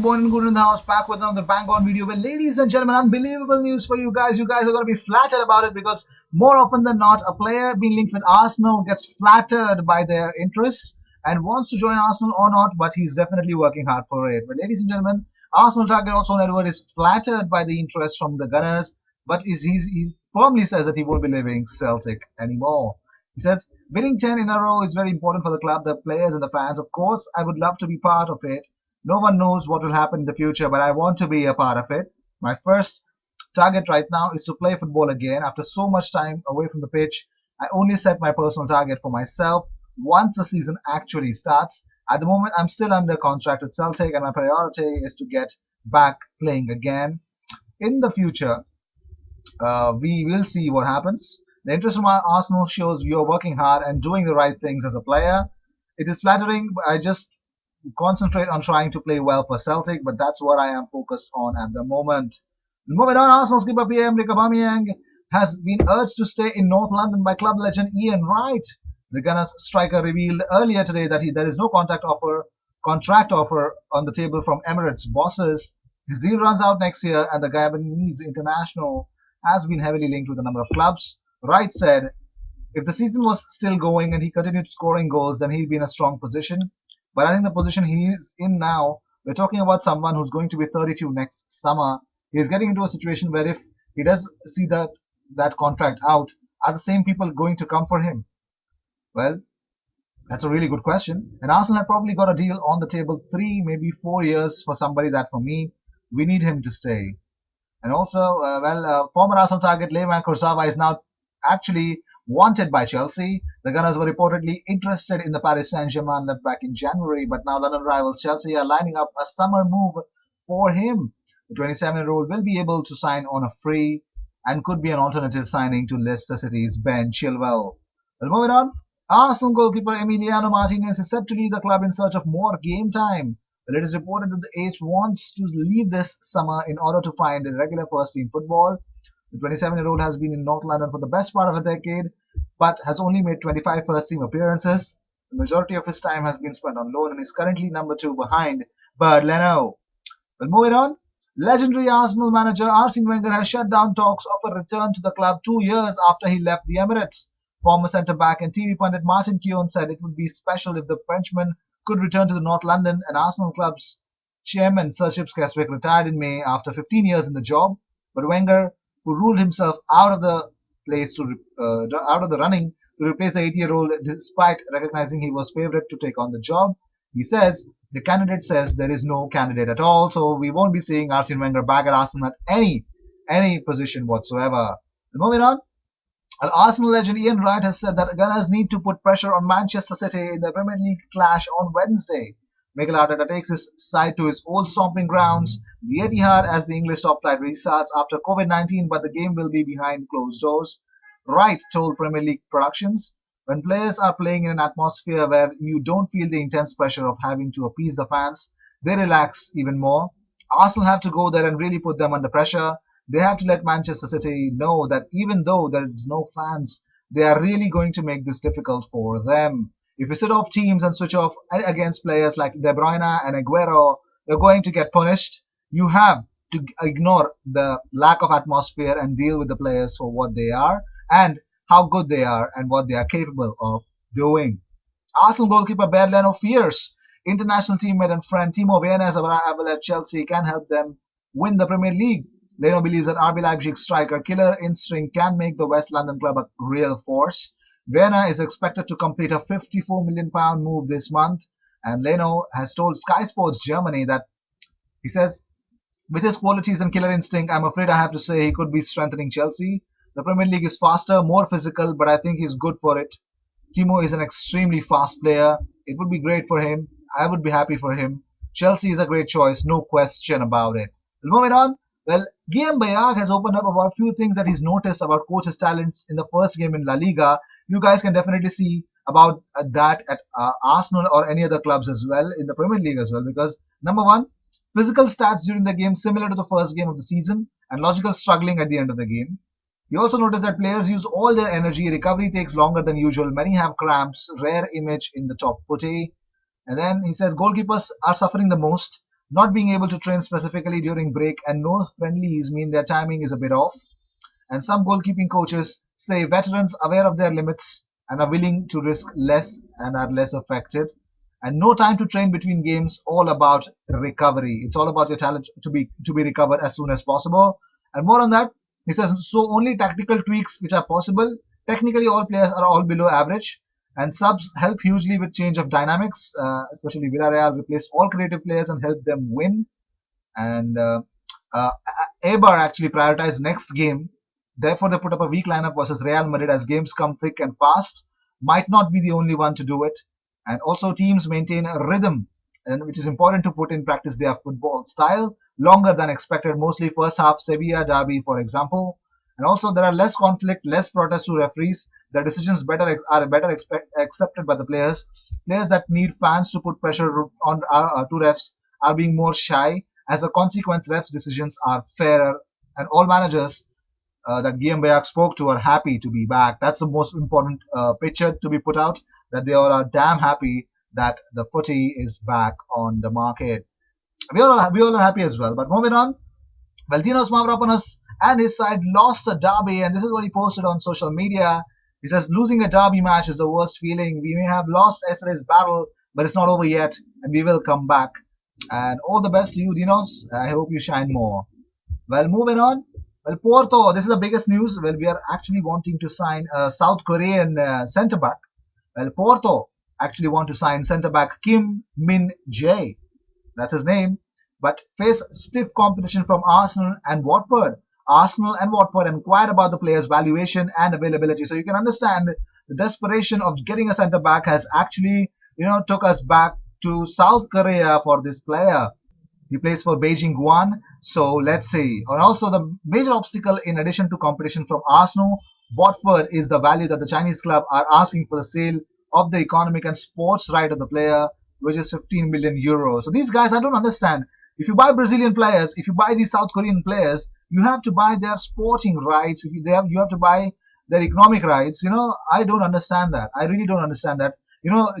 Born and good in the house, back with another bang on video. Well, ladies and gentlemen, unbelievable news for you guys. You guys are going to be flattered about it because more often than not, a player being linked with Arsenal gets flattered by their interest and wants to join Arsenal or not, but he's definitely working hard for it. But, ladies and gentlemen, Arsenal target Odsonne Edouard is flattered by the interest from the Gunners, but he firmly says that he won't be leaving Celtic anymore. He says, winning 10 in a row is very important for the club, the players, and the fans. Of course, I would love to be part of it. No one knows what will happen in the future, but I want to be a part of it. My first target right now is to play football again. After so much time away from the pitch, I only set my personal target for myself once the season actually starts. At the moment, I'm still under contract with Celtic, and my priority is to get back playing again. In the future, we will see what happens. The interest from Arsenal shows you're working hard and doing the right things as a player. It is flattering. I just concentrate on trying to play well for Celtic, but that's what I am focused on at the moment. Moving on, Arsenal skipper Pierre-Emerick Aubameyang has been urged to stay in North London by club legend Ian Wright. The Gunners striker revealed earlier today that there is no contract offer on the table from Emirates bosses. His deal runs out next year, and the Gabonese international has been heavily linked with a number of clubs. Wright said, if the season was still going and he continued scoring goals, then he'd be in a strong position. But I think the position he is in now, we're talking about someone who's going to be 32 next summer. He's getting into a situation where if he does see that contract out, are the same people going to come for him? Well, that's a really good question. And Arsenal have probably got a deal on the table 3, maybe 4 years for somebody that for me, we need him to stay. And also, former Arsenal target Levan Kurzawa is now actually wanted by Chelsea. The Gunners were reportedly interested in the Paris Saint-Germain left back in January, but now London rivals Chelsea are lining up a summer move for him. The 27-year-old will be able to sign on a free and could be an alternative signing to Leicester City's Ben Chilwell. Well, moving on, Arsenal goalkeeper Emiliano Martinez is set to leave the club in search of more game time. But it is reported that the ace wants to leave this summer in order to find regular first-team football. The 27-year-old has been in North London for the best part of a decade, but has only made 25 first-team appearances. The majority of his time has been spent on loan and is currently number 2 behind Bernd Leno. But moving on, legendary Arsenal manager Arsene Wenger has shut down talks of a return to the club 2 years after he left the Emirates. Former centre-back and TV pundit Martin Keown said it would be special if the Frenchman could return to the North London, and Arsenal club's chairman Sir Chips Keswick retired in May after 15 years in the job. But Wenger, who ruled himself out of the running to replace the 80-year-old despite recognizing he was favourite to take on the job, he says the candidate says there is no candidate at all, so we won't be seeing Arsene Wenger back at Arsenal at any position whatsoever. And moving on, Arsenal legend Ian Wright has said that Gunners need to put pressure on Manchester City in the Premier League clash on Wednesday. Mikel Arteta takes his side to his old stomping grounds, the Etihad, as the English top flight restarts after COVID-19, but the game will be behind closed doors. Wright told Premier League Productions, when players are playing in an atmosphere where you don't feel the intense pressure of having to appease the fans, they relax even more. Arsenal have to go there and really put them under pressure. They have to let Manchester City know that even though there is no fans, they are really going to make this difficult for them. If you set off teams and switch off against players like De Bruyne and Aguero, you're going to get punished. You have to ignore the lack of atmosphere and deal with the players for what they are and how good they are and what they are capable of doing. Arsenal goalkeeper Bernd Leno fears international teammate and friend Timo Werner's arrival at Chelsea can help them win the Premier League. Leno believes that RB Leipzig striker Killer Instinct can make the West London club a real force. Werner is expected to complete a £54 million move this month, and Leno has told Sky Sports Germany that he says, with his qualities and killer instinct, I'm afraid I have to say he could be strengthening Chelsea. The Premier League is faster, more physical, but I think he's good for it. Timo is an extremely fast player. It would be great for him. I would be happy for him. Chelsea is a great choice, no question about it. Moving on, well, Guillem Bayag has opened up about a few things that he's noticed about coach's talents in the first game in La Liga. You guys can definitely see about that at Arsenal or any other clubs as well in the Premier League as well, because number one, physical stats during the game similar to the first game of the season and logical struggling at the end of the game. You also notice that players use all their energy, recovery takes longer than usual, many have cramps, rare image in the top footy. And then he says goalkeepers are suffering the most. Not being able to train specifically during break and no friendlies mean their timing is a bit off. And some goalkeeping coaches say veterans aware of their limits and are willing to risk less and are less affected. And no time to train between games, all about recovery. It's all about your talent to be recovered as soon as possible. And more on that, he says so only tactical tweaks which are possible. Technically, all players are all below average, and subs help hugely with change of dynamics. Especially Villarreal replaced all creative players and helped them win. And uh, Eibar actually prioritized next game. Therefore, they put up a weak lineup versus Real Madrid as games come thick and fast. Might not be the only one to do it. And also, teams maintain a rhythm, and which is important to put in practice their football style longer than expected. Mostly first half Sevilla derby, for example. And also, there are less conflict, less protest to referees. The decisions are better accepted by the players. Players that need fans to put pressure on to refs are being more shy. As a consequence, refs' decisions are fairer, and all managers that Guillaume Bayak spoke to are happy to be back. That's the most important picture to be put out, that they all are damn happy that the footy is back on the market. We all are happy as well. But moving on, Valdinos Mavropanos and his side lost a derby, and this is what he posted on social media. He says, losing a derby match is the worst feeling. We may have lost yesterday's battle, but it's not over yet, and we will come back. And all the best to you, Dinos. I hope you shine more. Well, moving on. Well, Porto, this is the biggest news. Well, we are actually wanting to sign a South Korean centre back. Well, Porto actually want to sign centre back Kim Min Jae. That's his name. But face stiff competition from Arsenal and Watford. Arsenal and Watford inquired about the player's valuation and availability. So you can understand the desperation of getting a centre back has actually, took us back to South Korea for this player. He plays for Beijing Guan. So let's see. And also the major obstacle in addition to competition from Arsenal, Watford is the value that the Chinese club are asking for the sale of the economic and sports right of the player, which is 15 million euros. So these guys, I don't understand. If you buy Brazilian players, if you buy these South Korean players, you have to buy their sporting rights. If you have to buy their economic rights. I don't understand that. I really don't understand that.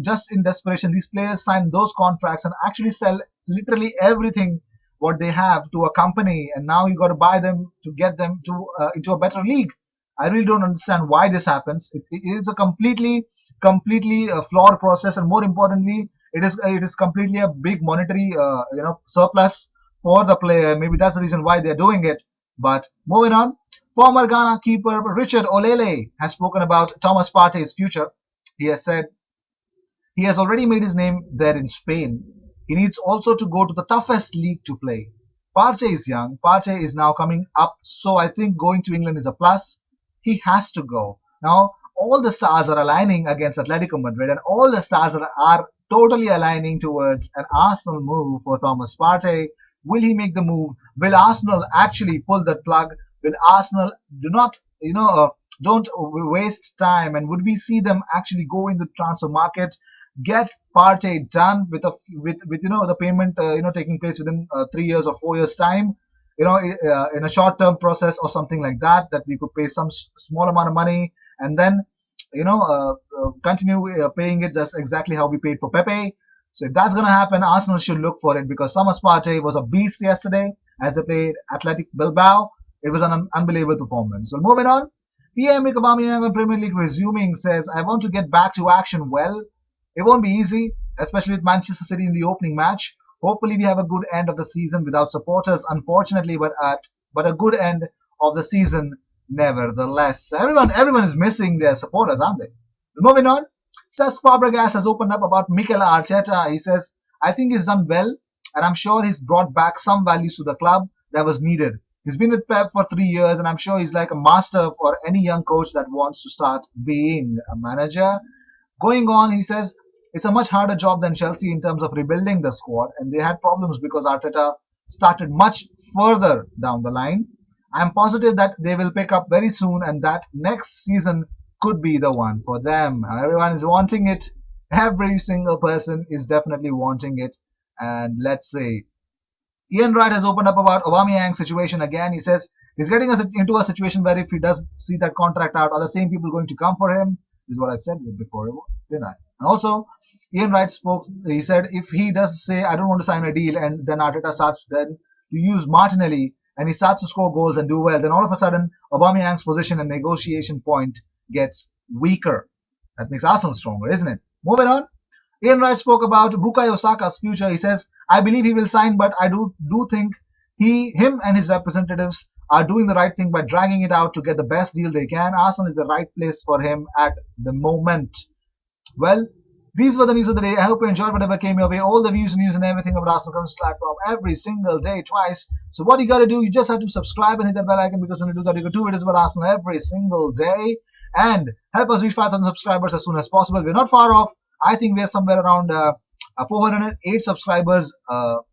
Just in desperation, these players sign those contracts and actually sell literally everything what they have to a company, and now you got to buy them to get them to into a better league. I really don't understand why this happens. It is a completely flawed process, and more importantly, it is completely a big monetary surplus for the player. Maybe that's the reason why they're doing it. But moving on, former Ghana keeper Richard Olele has spoken about Thomas Partey's future. He has said he has already made his name there in Spain. He needs also to go to the toughest league to play. Partey is young. Partey is now coming up, so I think going to England is a plus. He has to go. Now, all the stars are aligning against Atletico Madrid, and all the stars are totally aligning towards an Arsenal move for Thomas Partey. Will he make the move? Will Arsenal actually pull that plug? Will Arsenal do not, don't waste time? And would we see them actually go in the transfer market, get Partey done with the payment taking place within 3 years or 4 years time, in a short term process or something like that we could pay some small amount of money and then continue paying it just exactly how we paid for Pepe. So if that's going to happen, Arsenal should look for it, because Thomas Partey was a beast yesterday as they played Athletic Bilbao. It was an unbelievable performance. So moving on, Pierre-Emerick Aubameyang on Premier League resuming says, I want to get back to action. Well, it won't be easy, especially with Manchester City in the opening match. Hopefully we have a good end of the season without supporters, unfortunately, but a good end of the season nevertheless. Everyone is missing their supporters, aren't they? Moving on, Cesc Fabregas has opened up about Mikel Arteta. He says, I think he's done well, and I'm sure he's brought back some values to the club that was needed. He's been with Pep for 3 years, and I'm sure he's like a master for any young coach that wants to start being a manager. Going on, he says, it's a much harder job than Chelsea in terms of rebuilding the squad, and they had problems because Arteta started much further down the line. I'm positive that they will pick up very soon, and that next season could be the one for them. Everyone is wanting it. Every single person is definitely wanting it. And let's say Ian Wright has opened up about Aubameyang's situation again. He says he's getting us into a situation where if he does see that contract out, are the same people going to come for him? This is what I said before, didn't I? And also, Ian Wright spoke. He said if he does say I don't want to sign a deal, and then Arteta starts then to use Martinelli and he starts to score goals and do well, then all of a sudden Aubameyang's position and negotiation point gets weaker. That makes Arsenal stronger, isn't it? Moving on. Ian Wright spoke about Bukayo Saka's future. He says, I believe he will sign, but I do think him and his representatives are doing the right thing by dragging it out to get the best deal they can. Arsenal is the right place for him at the moment. Well, these were the news of the day. I hope you enjoyed whatever came your way. All the views, news, and everything about Arsenal comes platform every single day, twice. So what you got to do, you just have to subscribe and hit that bell icon, because when you do that, you get 2 videos about Arsenal every single day. And help us reach 5,000 subscribers as soon as possible. We're not far off. I think we're somewhere around 408 subscribers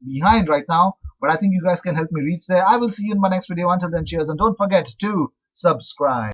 behind right now. But I think you guys can help me reach there. I will see you in my next video. Until then, cheers. And don't forget to subscribe.